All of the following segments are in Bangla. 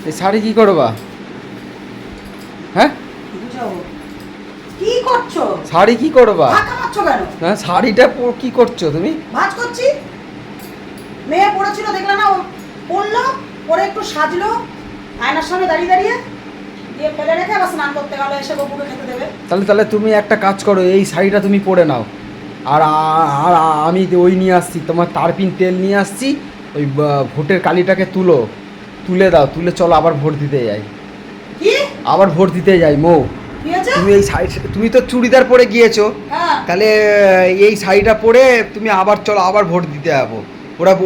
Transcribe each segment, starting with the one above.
এই শাড়ি কি করবা? হ্যাঁ কি করছো? শাড়ি কি করবা? ঢাকা মারছো কেন? হ্যাঁ শাড়িটা কি করছো তুমি? ভাঁজ করছি। মেয়ে পড়েছিল দেখলে না, পড়লো, পরে একটু সাজলো, আয়নার সামনে দাঁড়িয়ে দাঁড়িয়ে, দিয়ে ফেলে রেখে আবার স্নান করতে গেল, এসে বকুকে খেতে দেবে। তাহলে তুমি একটা কাজ করো, এই শাড়িটা তুমি পরে নাও, আর আর আমি ওই নিয়ে আসছি, তোমার তারপিন তেল নিয়ে আসছি, ওই ভোটের কালিটাকে তুলে দাও, তুলে চলো আবার ভোট দিতে যাই। কি? আবার ভোট দিতে যাই মৌ। তুমি এই শাড়ি, তুমি তো চুড়িদার পরে গিয়েছো, তাহলে এই শাড়িটা পরে তুমি আবার চলো, আবার ভোট দিতে যাবো।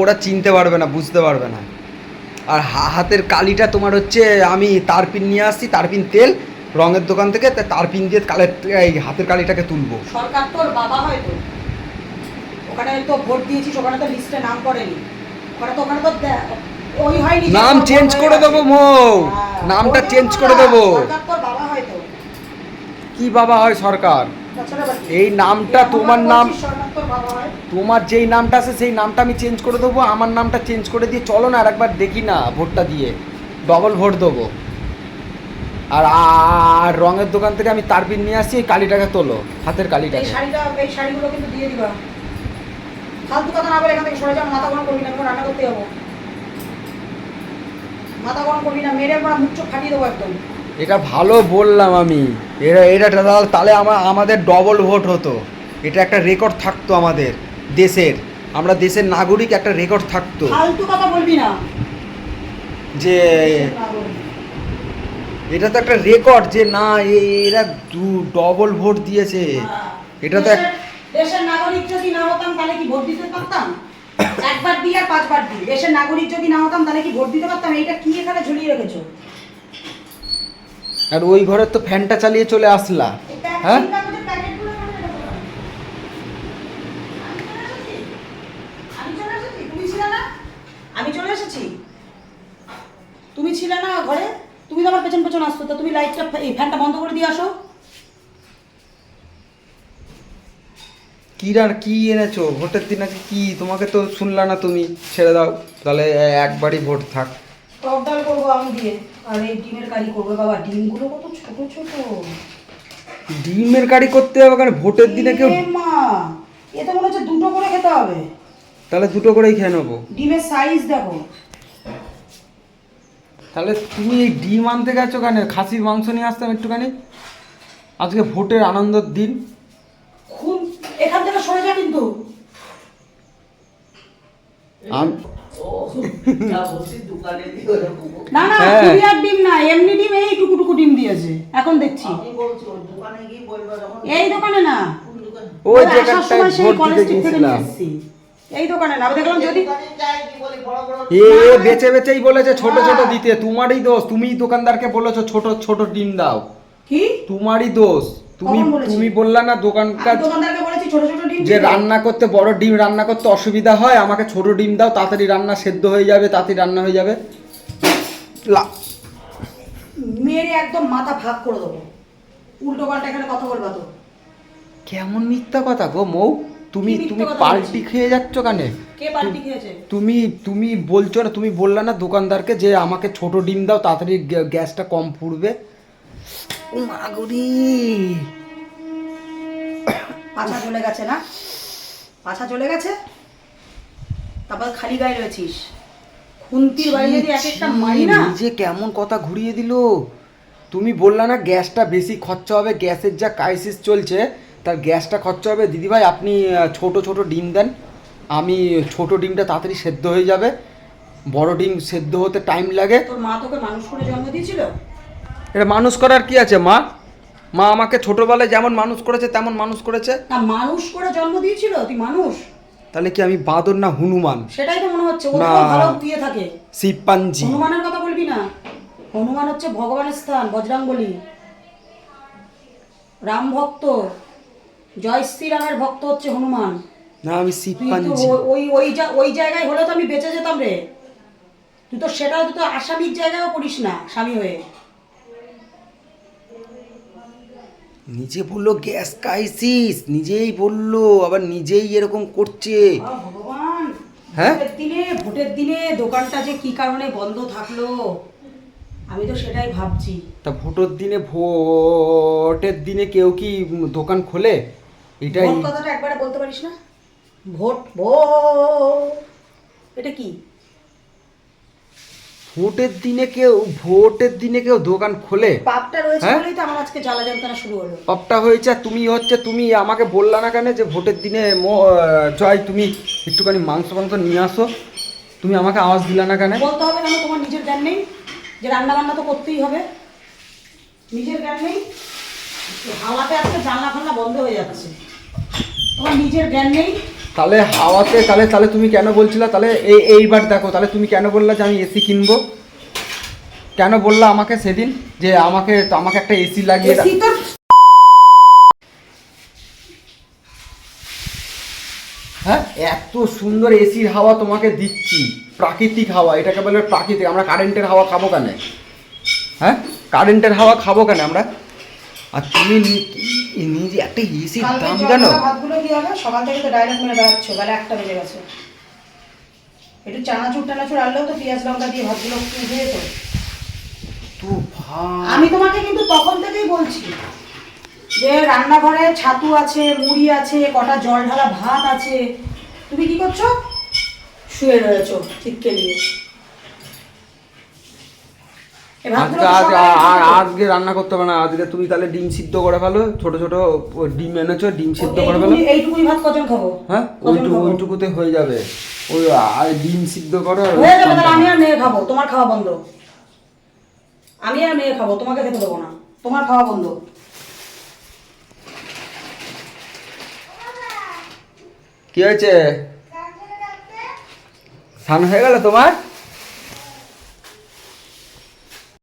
ওরা চিনতে পারবে না, বুঝতে পারবে না। আর হাতের কালিটা তোমার হচ্ছে, আমি তারপিন নিয়ে আসছি, তারপিন তেল রঙের দোকান থেকে, তারপিন দিয়ে এই হাতের কালিটাকে তুলবো। সরকার তোর বাবা হয়তো, ওখানে তো ভোট দিয়েছিস, ওখানে তো লিস্টে নাম পড়েনি, ওখানে তো ওই হয়নি, নাম চেঞ্জ করে দেবো মৌ, নামটা চেঞ্জ করে দেবো। সরকার তোর বাবা হয়তো। কি বাবা হয় সরকার? এই নামটা তোমার নাম, তোমার যেই নামটা আছে সেই নামটা আমি চেঞ্জ করে দেবো, আমার নামটা চেঞ্জ করে দিয়ে চলো না আরেকবার দেখি না, ভোটটা দিয়ে ডবল ভোট দেবো। আর রঙের দোকান থেকে আমি তারপিন নিয়ে আসছি, এই কালিটাকে তোলো, হাতের কালিটাকে। এই শাড়িগুলো কিন্তু দিয়ে দিবা। ফালতু কথা না বলে এখান থেকে সরে যাও, মাথা গরম করবি না, আমি রান্না করতে যাবো। মাথা গরম করবি না, মেরে মুখ চোখ ফাটিয়ে দেবো একদম। এটা ভালো বললাম আমি, এটা তাহলে আমাদের ডবল ভোট হতো, এটা একটা রেকর্ড থাকতো আমাদের দেশের, আমরা দেশের নাগরিক, একটা রেকর্ড থাকতো। ফালতু কথা বলবি না, যে এটা তো একটা রেকর্ড যে না এরা ডবল ভোট দিয়েছে। এটা তো দেশের নাগরিক যদি না হতাম তাহলে কি ভোট দিতে পারতাম? একবার দিই আর পাঁচবার দিই, দেশের নাগরিক যদি না হতাম তাহলে কি ভোট দিতে পারতাম? এইটা কি এখানে ঝুলিয়ে রেখেছো? আর ওই ঘরে তো ফ্যানটা চালিয়ে চলে আসলা। হ্যাঁ আমি চলে এসেছি, তুমি ছিলে না ঘরে, তুমি তো আমার পেছন পেছন আসতো, তো তুমি লাইটটা, এই ফ্যানটা বন্ধ করে দিয়ে আসো। কি এনেছো ভোটের দিন আজকে? কি তোমাকে তো শুনলা না, তুমি ছেড়ে দাও, তাহলে একবারই ভোট থাক। টক ডাল করবো আম দিয়ে, আর এই ডিমের কারি করবো। বাবা ডিমগুলো কত ছোট ছোট। ডিমের কারি করতে হবে কারণ ভোটের দিনে কেউ, মা এ তো মনে হচ্ছে দুটো করে খেতে হবে। তাহলে দুটো করেই খেয়ে নেবো। ডিমের সাইজ দেখো। তাহলে তুমি এই ডিম আনতে গেছো কেন? খাসির মাংস নিয়ে আসতাম একটুখানি, আজকে ভোটের আনন্দের দিন। এখান থেকে সরে যা কিন্তু। না না কুরিয়ার ডিম না, এমনি ডিম, এই টুকু ডিম দিয়েছে এখন দেখছি। এই দোকানে না, ওই জায়গাটায় ভোট দিতে গিয়েছিলাম, এই দোকানে না, দেখলাম যদি বেচেই বলেছে ছোট ছোট দিতে। তোমারই দোষ, তুমি দোকানদারকে বলেছো ছোট ছোট ডিম দাও। কি তোমারই দোষ, তুমি বললা না দোকানদারকে বলেছি ছোট ছোট ডিম যে রান্না করতে, বড় ডিম রান্না করতে অসুবিধা হয়, আমাকে ছোট ডিম দাও, তাড়াতাড়ি রান্না সেদ্ধ হয়ে যাবে, তাড়াতাড়ি রান্না হয়ে যাবে। মেরে একদম মাথা ভাগ করে দেবো, উল্টো পাল্টা এখানে কথা বলবা তো। কেমন মিথ্যা কথা গো মৌ, তুমি পাল্টি খেয়ে যাচ্ছ কেন? কে পাল্টি খেয়েছে? তুমি বলছো না, তুমি বললা না দোকানদারকে যে আমাকে ছোট ডিম দাও, তাড়াতাড়ি গ্যাসটা কম পুড়বে। ও মাগুরি, পাছা চলে গেছে না, পাছা চলে গেছে, তারপর খালি গায়ে রয়েছিস। খুন্তির বাড়ি যদি এক একটা মারি না। নিজে কেমন কথা ঘুরিয়ে দিল। তুমি বললা না গ্যাসটা বেশি খরচা হবে, গ্যাসের যা ক্রাইসিস চলছে, তার গ্যাসটা খরচা হবে। দিদিভাই আপনি ছোট ছোট ডিম দেন, আমি ছোট ডিমটা তাড়াতাড়ি সেদ্ধ হয়ে যাবে, বড় ডিম সেদ্ধ হতে টাইম লাগে। তোর মা তোকে মানুষ করে জন্ম দিয়েছিল? এটা মানুষ করার কি আছে? মা আমাকে ছোটবেলায় যেমন মানুষ করেছে তেমন মানুষ করেছে। না মানুষ করে জন্ম দিয়েছিল, তুই মানুষ। তাহলে কি আমি বাঁদর না হনুমান? সেটাই তো মনে হচ্ছে, ও তো ভালো দিয়ে থাকে। শিবপাঞ্জি। হনুমানের কথা বলবি না, হনুমান হচ্ছে ভগবানের স্থান, বজরংবলী, রাম ভক্ত, জয় শ্রীরামের ভক্ত হচ্ছে হনুমান। না আমি শিবপাঞ্জি। ওই জায়গায় হলে তো আমি বেঁচে যেতাম রে। তুই তো সেটাও, তুই তো আসামির জায়গায়ও পড়িস না স্বামী হয়ে। নিজে বললো গ্যাস ক্রাইসিস, নিজেই বললো, আবার নিজেই এরকম করছে। ভগবান হ্যাঁ ভোটের দিনে দোকানটা যে কি কারণে বন্ধ থাকলো আমি তো সেটাই ভাবছি। তা ভোটের দিনে কেউ কি দোকান খোলে? এটাই ভোট কথাটা একবারে বলতে পারিস না? ভোট ভোট এটা কি? ভোটের দিনে কেউ দোকান খোলে? পাপটা রয়েছে হ্যাঁ? বলেই তো আমার আজকে জ্বালা যন্ত্রণা শুরু হলো। পাপটা হয়েছে। আর তুমি আমাকে বললা না কেন যে ভোটের দিনে জয় তুমি একটুখানি মাংস নিয়ে আসো? তুমি আমাকে আওয়াজ দিলা না কেন? বলতে হবে কেন? তোমার নিজের জ্ঞান নেই যে রান্না বান্না তো করতেই হবে? নিজের জ্ঞান নেই? হাওয়াতে আজকে জানলা ফান্না বন্ধ হয়ে যাচ্ছে, তোমার নিজের জ্ঞান নেই? তাহলে হাওয়াতে তাহলে তুমি কেন বলছিলা? তাহলে এইবার দেখো, তাহলে তুমি কেন বললা যে আমি এসি কিনবো? কেন বললা আমাকে সেদিন যে আমাকে একটা এসি লাগিয়ে দাও? এসি তো হ্যাঁ, এত সুন্দর এসির হাওয়া তোমাকে দিচ্ছি, প্রাকৃতিক হাওয়া, এটাকে বলে প্রাকৃতিক। আমরা কারেন্টের হাওয়া খাবো কেন? হ্যাঁ, কারেন্টের হাওয়া খাবো কেন আমরা? আর তুমি নিজে একটা এসির দাম জানো? ভাতগুলো কি হবে? সকাল থেকে তো ডাইরেক্ট মেরে বেড়াচ্ছ, বেলা 1টা বেজে গেছে। একটু চানাচুর আনলেও তো পেঁয়াজ লঙ্কা দিয়ে ভাতগুলো উঠে যেত। তো ভাই, আমি তোমাকে কিন্তু তখন থেকেই বলছি যে রান্নাঘরে ছাতু আছে, মুড়ি আছে, কটা জল ঢালা ভাত আছে, তুমি কি করছো? শুয়ে রয়েছো চিৎকে নিয়ে। আজকে রান্না করতে হবে না। আজকে তুমি তাহলে ডিম সিদ্ধ করে ফেলো, ছোট ছোট ডিম এনেছো, ডিম সিদ্ধ করে ফেলো। এইটুকুই ভাত কজন খাবো? হ্যাঁ, ওইটুকুতে হয়ে যাবে। ওই আর ডিম সিদ্ধ করো। হয়ে যাবে। তাহলে আমি আর মেয়ে খাবো, তোমার খাওয়া বন্ধ। আমি আর মেয়ে খাবো, তোমাকে খেতে দেবো না, তোমার খাওয়া বন্ধ। কি হয়েছে? স্নান হয়ে গেল তোমার?